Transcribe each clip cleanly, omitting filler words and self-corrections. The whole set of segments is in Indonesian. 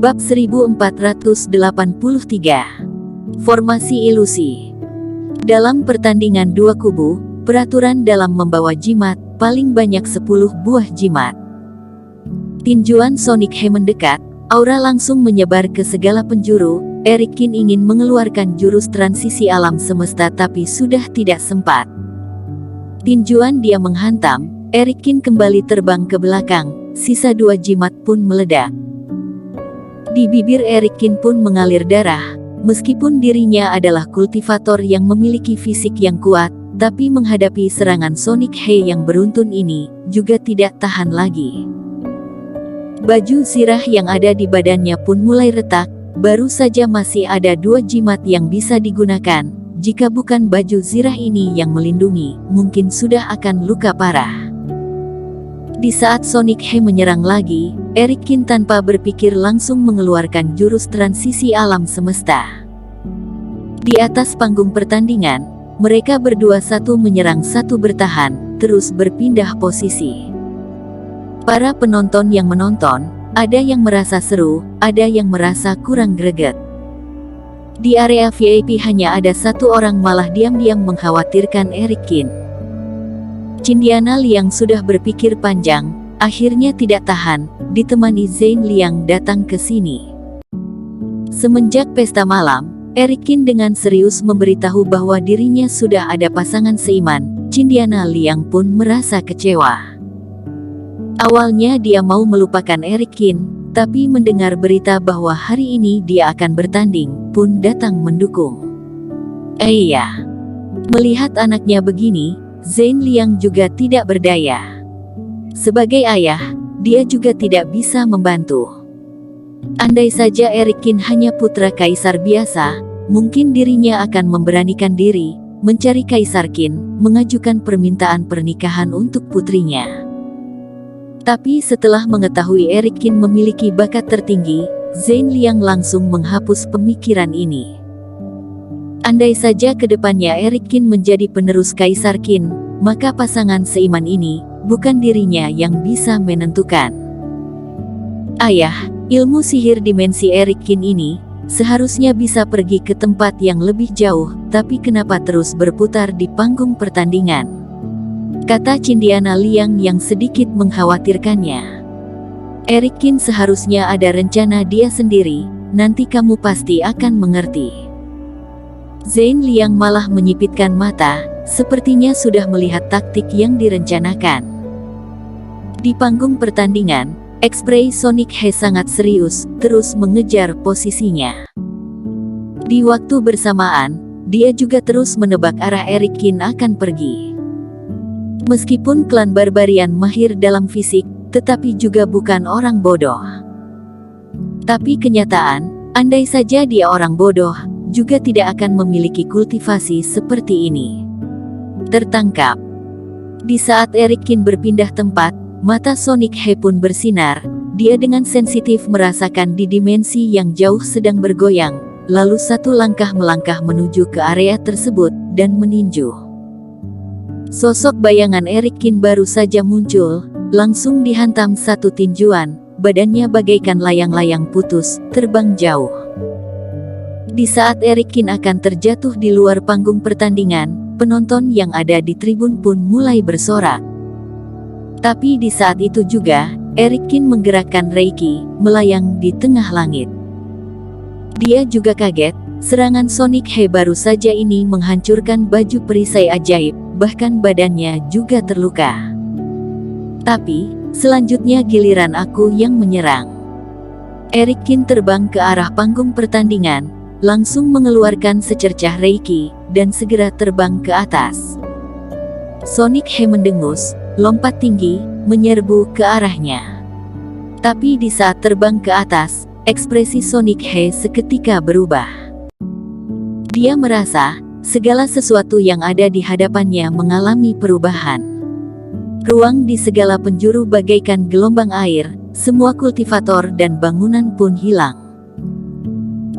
Bab 1483. Formasi ilusi. Dalam pertandingan dua kubu, peraturan dalam membawa jimat, paling banyak 10 buah jimat. Tinjuan Sonic He mendekat, aura langsung menyebar ke segala penjuru. Erikin ingin mengeluarkan jurus transisi alam semesta tapi sudah tidak sempat. Tinjuan dia menghantam, Erikin kembali terbang ke belakang, sisa 2 jimat pun meledak. Di bibir Erikin pun mengalir darah, meskipun dirinya adalah kultivator yang memiliki fisik yang kuat, tapi menghadapi serangan Sonic He yang beruntun ini, juga tidak tahan lagi. Baju zirah yang ada di badannya pun mulai retak, baru saja masih ada 2 jimat yang bisa digunakan, jika bukan baju zirah ini yang melindungi, mungkin sudah akan luka parah. Di saat Sonic He menyerang lagi, Erikin tanpa berpikir langsung mengeluarkan jurus transisi alam semesta. Di atas panggung pertandingan, mereka berdua satu menyerang satu bertahan, terus berpindah posisi. Para penonton yang menonton, ada yang merasa seru, ada yang merasa kurang greget. Di area VIP hanya ada 1 orang malah diam-diam mengkhawatirkan Erikin. Cindiana Liang sudah berpikir panjang, akhirnya tidak tahan, ditemani Zane Liang datang ke sini. Semenjak pesta malam, Erikin dengan serius memberitahu bahwa dirinya sudah ada pasangan seiman. Cindiana Liang pun merasa kecewa. Awalnya dia mau melupakan Erikin, tapi mendengar berita bahwa hari ini dia akan bertanding, pun datang mendukung. Iya. Melihat anaknya begini, Zane Liang juga tidak berdaya. Sebagai ayah, dia juga tidak bisa membantu. Andai saja Erikin hanya putra kaisar biasa, mungkin dirinya akan memberanikan diri, mencari Kaisar Qin, mengajukan permintaan pernikahan untuk putrinya. Tapi setelah mengetahui Erikin memiliki bakat tertinggi, Zane Liang langsung menghapus pemikiran ini. Andai saja kedepannya Erikin menjadi penerus Kaisar Qin, maka pasangan seiman ini, bukan dirinya yang bisa menentukan. Ayah, ilmu sihir dimensi Erikin ini, seharusnya bisa pergi ke tempat yang lebih jauh, tapi kenapa terus berputar di panggung pertandingan? Kata Cindiana Liang yang sedikit mengkhawatirkannya. Erikin seharusnya ada rencana dia sendiri, nanti kamu pasti akan mengerti. Zane Liang malah menyipitkan mata, sepertinya sudah melihat taktik yang direncanakan. Di panggung pertandingan, ekspresi Sonic He sangat serius, terus mengejar posisinya. Di waktu bersamaan, dia juga terus menebak arah Erikin akan pergi. Meskipun klan barbarian mahir dalam fisik, tetapi juga bukan orang bodoh. Tapi kenyataan, andai saja dia orang bodoh, juga tidak akan memiliki kultivasi seperti ini. Tertangkap. Di saat Erikin berpindah tempat, mata Sonic He pun bersinar. Dia dengan sensitif merasakan di dimensi yang jauh sedang bergoyang, lalu 1 langkah melangkah menuju ke area tersebut, dan meninju. Sosok bayangan Erikin baru saja muncul, langsung dihantam 1 tinjuan, badannya bagaikan layang-layang putus, terbang jauh. Di saat Erikin akan terjatuh di luar panggung pertandingan, penonton yang ada di tribun pun mulai bersorak. Tapi di saat itu juga, Erikin menggerakkan Reiki, melayang di tengah langit. Dia juga kaget, serangan Sonic He baru saja ini menghancurkan baju perisai ajaib, bahkan badannya juga terluka. Tapi, selanjutnya giliran aku yang menyerang. Erikin terbang ke arah panggung pertandingan, langsung mengeluarkan secercah Reiki, dan segera terbang ke atas. Sonic He mendengus, lompat tinggi, menyerbu ke arahnya. Tapi di saat terbang ke atas, ekspresi Sonic He seketika berubah. Dia merasa, segala sesuatu yang ada di hadapannya mengalami perubahan. Ruang di segala penjuru bagaikan gelombang air, semua kultivator dan bangunan pun hilang.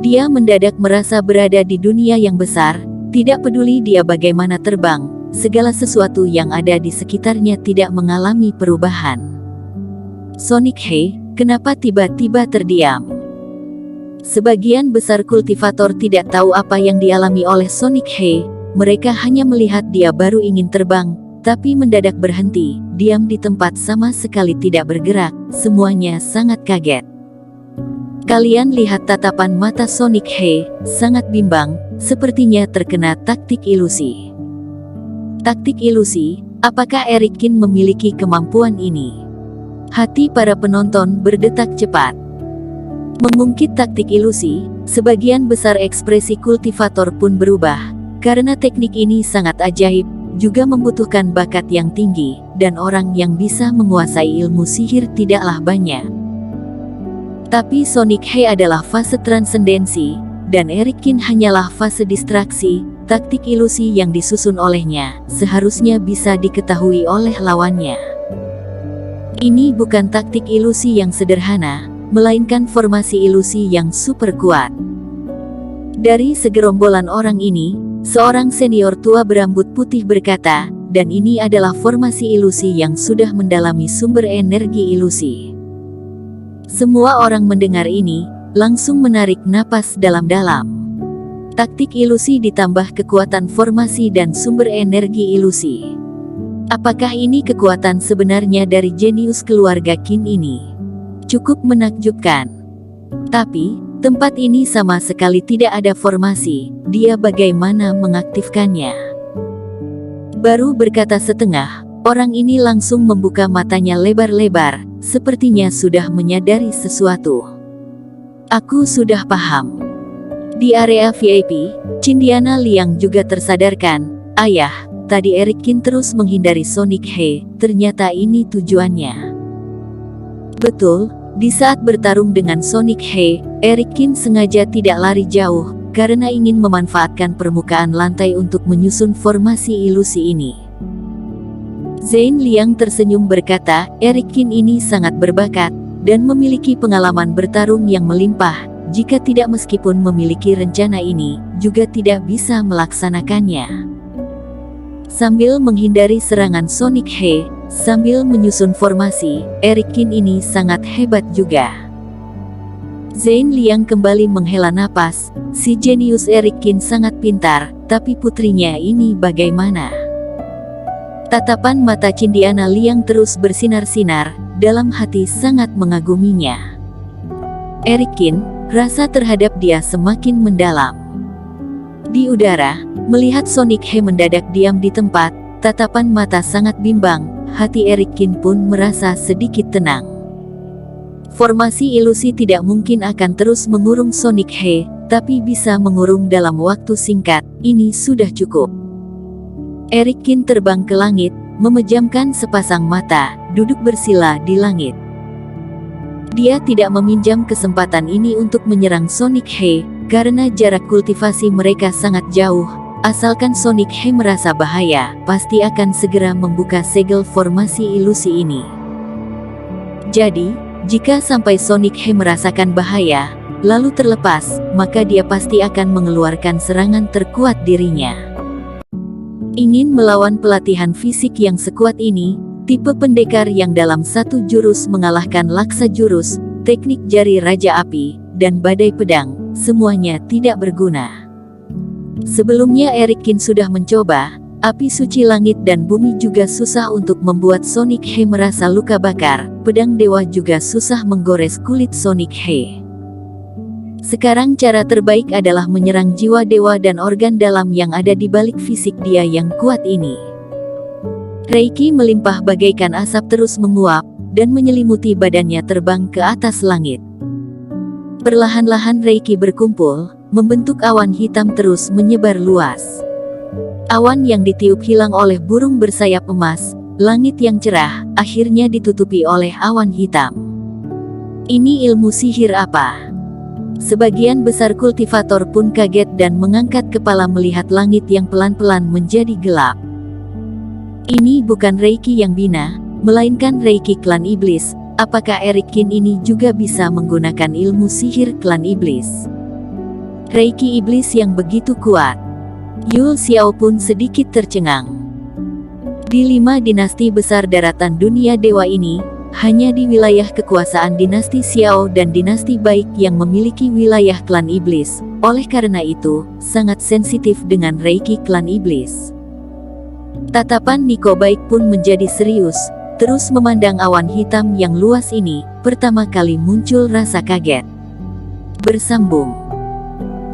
Dia mendadak merasa berada di dunia yang besar, tidak peduli dia bagaimana terbang, segala sesuatu yang ada di sekitarnya tidak mengalami perubahan. Sonic He, kenapa tiba-tiba terdiam? Sebagian besar kultivator tidak tahu apa yang dialami oleh Sonic He. Mereka hanya melihat dia baru ingin terbang, tapi mendadak berhenti, diam di tempat sama sekali tidak bergerak. Semuanya sangat kaget. Kalian lihat tatapan mata Sonic He, sangat bimbang, sepertinya terkena taktik ilusi. Taktik ilusi, apakah Eric Kin memiliki kemampuan ini? Hati para penonton berdetak cepat. Mengungkit taktik ilusi, sebagian besar ekspresi kultivator pun berubah, karena teknik ini sangat ajaib, juga membutuhkan bakat yang tinggi, dan orang yang bisa menguasai ilmu sihir tidaklah banyak. Tapi Sonic He adalah fase transendensi, dan Eric Kin hanyalah fase distraksi. Taktik ilusi yang disusun olehnya, seharusnya bisa diketahui oleh lawannya. Ini bukan taktik ilusi yang sederhana, melainkan formasi ilusi yang super kuat. Dari segerombolan orang ini, seorang senior tua berambut putih berkata, dan ini adalah formasi ilusi yang sudah mendalami sumber energi ilusi. Semua orang mendengar ini, langsung menarik napas dalam-dalam. Taktik ilusi ditambah kekuatan formasi dan sumber energi ilusi. Apakah ini kekuatan sebenarnya dari jenius keluarga Qin ini? Cukup menakjubkan. Tapi, tempat ini sama sekali tidak ada formasi, dia bagaimana mengaktifkannya? Baru berkata setengah, orang ini langsung membuka matanya lebar-lebar, sepertinya sudah menyadari sesuatu. Aku sudah paham. Di area VIP, Cindiana Liang juga tersadarkan, ayah, tadi Eric Kin terus menghindari Sonic He, ternyata ini tujuannya. Betul, di saat bertarung dengan Sonic He, Eric Kin sengaja tidak lari jauh, karena ingin memanfaatkan permukaan lantai untuk menyusun formasi ilusi ini. Zhang Liang tersenyum berkata, Eric Kin ini sangat berbakat, dan memiliki pengalaman bertarung yang melimpah. Jika tidak meskipun memiliki rencana ini, juga tidak bisa melaksanakannya. Sambil menghindari serangan Sonic He, sambil menyusun formasi, Eric Kin ini sangat hebat juga. Zhang Liang kembali menghela napas, si jenius Eric Kin sangat pintar, tapi putrinya ini bagaimana? Tatapan mata Cindiana Liang terus bersinar-sinar, dalam hati sangat mengaguminya. Eric Kin, rasa terhadap dia semakin mendalam. Di udara, melihat Sonic He mendadak diam di tempat, tatapan mata sangat bimbang, hati Eric Kin pun merasa sedikit tenang. Formasi ilusi tidak mungkin akan terus mengurung Sonic He, tapi bisa mengurung dalam waktu singkat, ini sudah cukup. Eric Kin terbang ke langit, memejamkan sepasang mata, duduk bersila di langit. Dia tidak meminjam kesempatan ini untuk menyerang Sonic He, karena jarak kultivasi mereka sangat jauh. Asalkan Sonic He merasa bahaya, pasti akan segera membuka segel formasi ilusi ini. Jadi, jika sampai Sonic He merasakan bahaya, lalu terlepas, maka dia pasti akan mengeluarkan serangan terkuat dirinya. Ingin melawan pelatihan fisik yang sekuat ini, tipe pendekar yang dalam satu jurus mengalahkan laksa jurus, teknik jari Raja Api, dan badai pedang, semuanya tidak berguna. Sebelumnya Eric Kin sudah mencoba, api suci langit dan bumi juga susah untuk membuat Sonic He merasa luka bakar, pedang dewa juga susah menggores kulit Sonic He. Sekarang cara terbaik adalah menyerang jiwa dewa dan organ dalam yang ada di balik fisik dia yang kuat ini. Reiki melimpah bagaikan asap terus menguap, dan menyelimuti badannya terbang ke atas langit. Perlahan-lahan Reiki berkumpul, membentuk awan hitam terus menyebar luas. Awan yang ditiup hilang oleh burung bersayap emas, langit yang cerah, akhirnya ditutupi oleh awan hitam. Ini ilmu sihir apa? Sebagian besar kultivator pun kaget dan mengangkat kepala melihat langit yang pelan-pelan menjadi gelap. Ini bukan Reiki yang bina, melainkan Reiki klan iblis. Apakah Eric Kin ini juga bisa menggunakan ilmu sihir klan iblis? Reiki iblis yang begitu kuat. Yul Xiao pun sedikit tercengang. Di 5 dinasti besar daratan dunia dewa ini, hanya di wilayah kekuasaan dinasti Xiao dan dinasti Baik yang memiliki wilayah klan iblis. Oleh karena itu, sangat sensitif dengan Reiki klan iblis. Tatapan Niko Baik pun menjadi serius, terus memandang awan hitam yang luas ini. Pertama kali muncul rasa kaget. Bersambung.